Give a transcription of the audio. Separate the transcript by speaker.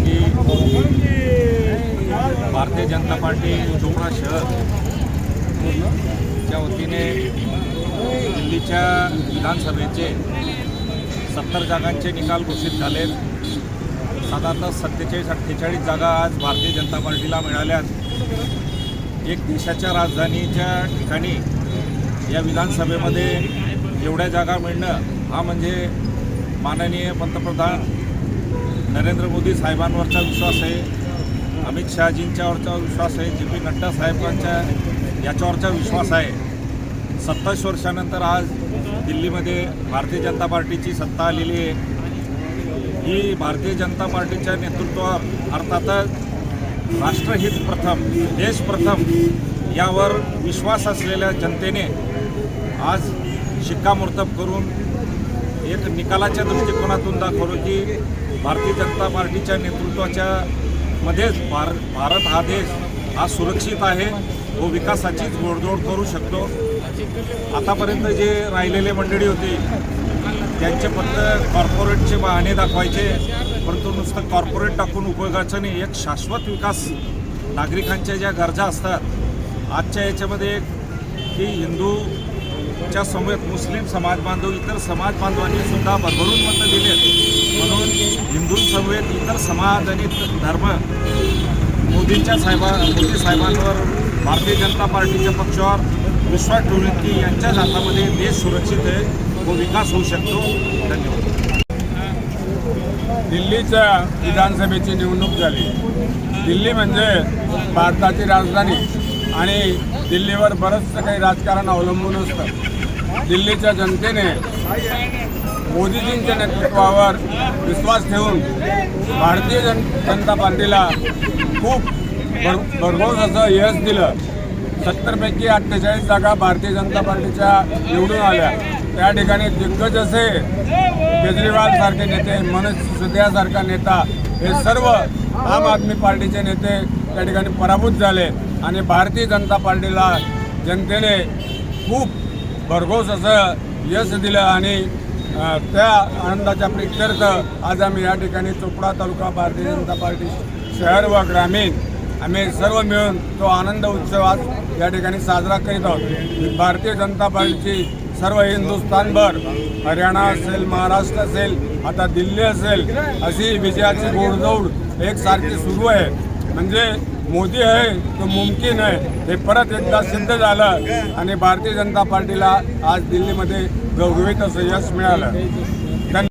Speaker 1: की भारतीय जनता पार्टी चोपडा शहरच्या वतीने दिल्लीच्या विधानसभेचे 70 जागांचे निकाल घोषित झालेत। साधारणतः 47-48 जागा आज भारतीय जनता पार्टीला मिळाल्यात। एक देशाच्या राजधानीच्या ठिकाणी या विधानसभेमध्ये एवढ्या जागा मिळणं हा म्हणजे माननीय पंतप्रधान नरेंद्र मोदी साहेबांवरचा विश्वास आहे, अमित शहाजींच्यावरचा विश्वास आहे, JP नड्डा साहेबांच्या याच्यावरचा विश्वास आहे। 27 वर्षानंतर आज दिल्लीमध्ये भारतीय जनता पार्टीची सत्ता आलेली आहे। ही भारतीय जनता पार्टीच्या नेतृत्वावर अर्थातच राष्ट्रहित प्रथम, देश प्रथम यावर विश्वास असलेल्या जनतेने आज शिक्कामोर्तब करून एक निकालाच्या दृष्टिकोनातून दाखवलं की भारतीय जनता पार्टीच्या नेतृत्वाच्या मध्येच भारत हा देश हा सुरक्षित आहे, व विकासाचीच घोडदौड करू शकतो। आतापर्यंत जे राहिलेले मंडळी होते त्यांचे फक्त कॉर्पोरेटचे बहाणे दाखवायचे, परंतु नुसतं कॉर्पोरेट टाकून उपयोगाचं नाही। एक शाश्वत विकास, नागरिकांच्या ज्या गरजा असतात आजच्या याच्यामध्ये की हिंदूच्या समवेत मुस्लिम समाज बांधव, इतर समाज बांधवांनी सुद्धा भरभरून मतं दिलेत, म्हणून हिंदूंसमवेत इतर समाज आणि धर्म मोदी साहेबांवर भारतीय जनता पार्टीच्या पक्षावर विश्वास ठेवून की यांच्याच हातामध्ये देश सुरक्षित आहे व विकास होऊ शकतो। धन्यवाद।
Speaker 2: दिल्लीच्या विधानसभेची निवडणूक झाली। दिल्ली म्हणजे भारताची राजधानी आणि दिल्लीवर बरंचसं काही राजकारण अवलंबून असतं। दिल्लीच्या जनतेने मोदीजींच्या नेतृत्वावर विश्वास ठेवून भारतीय जनता पार्टीला खूप भरघोस असं यश दिलं। 70 पैकी 48 जागा भारतीय जनता पार्टीच्या निवडून आल्या। त्या ठिकाणी दिग्गज असे केजरीवाल सारखे नेते, मनोज सिसोदियासारखा नेता, हे सर्व आम आदमी पार्टीचे नेते त्या ठिकाणी पराभूत झाले आणि भारतीय जनता पार्टीला जनतेने खूप भरघोस असं यश दिलं आणि त्या आनंदाच्या प्रीत्यर्थ आज आम्ही या ठिकाणी चोपडा तालुका भारतीय जनता पार्टी शहर व ग्रामीण आम्ही सर्व मिळून तो आनंद उत्सव आज या ठिकाणी साजरा करीत आहोत। भारतीय जनता पार्टीची सर्व हिंदुस्थानभर, हरियाणा असेल, महाराष्ट्र असेल, आता दिल्ली असेल, अशी विजयाची घोडदौड एकसारखी सुरू आहे। म्हणजे मोदी आहे तो मुमकिन आहे हे परत एकदा सिद्ध झालं आणि भारतीय जनता पार्टीला आज दिल्लीमध्ये घवघवीत असं यश मिळालं।